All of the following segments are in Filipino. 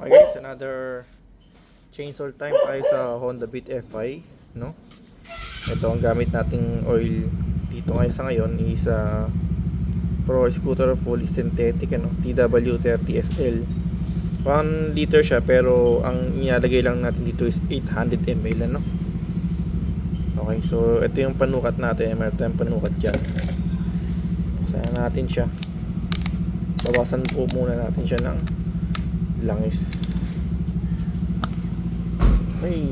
Okay guys, another chainsaw time tayo sa Honda Beat FI, no? Ito ang gamit nating oil dito ngayon sa ngayon is Pro Scooter Fully Synthetic, ano, TW30SL. 1 liter siya pero ang nilalagay lang natin dito is 800 ml, ano? Okay, so ito yung panukat natin. Meron tayong panukat dyan. Saan natin siya. Bawasan po muna natin siya ng langis. Okay.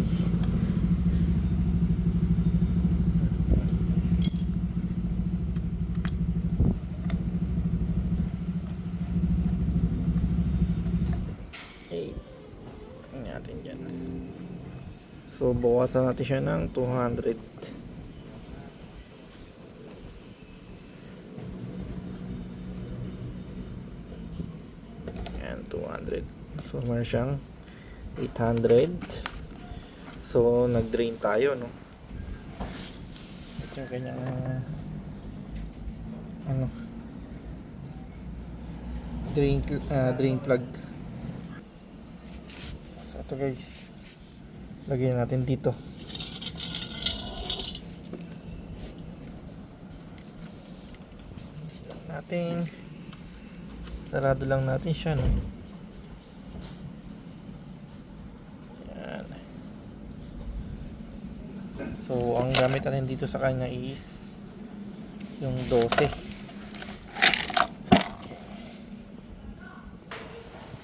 Okay. Tingnan natin dyan. So, bawasan natin siya ng 200. Ayan, 200. So, meron siyang 800. So, nag-drain tayo, no? Ito yung kanyang ano, drain plug. So, ito guys, lagyan natin dito. Sarado lang natin siya, no? Yan. So, ang gamit natin dito sa kanya is yung 12. Okay.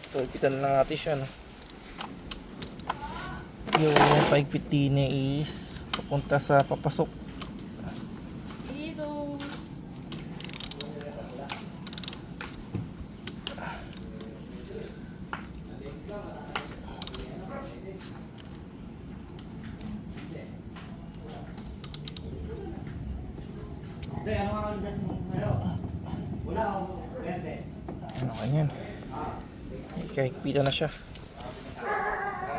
So, ipitan lang natin siya, no? Yung paigpit din is papunta sa papasok. Dito. Ano kanyan? Kahigpitan na siya.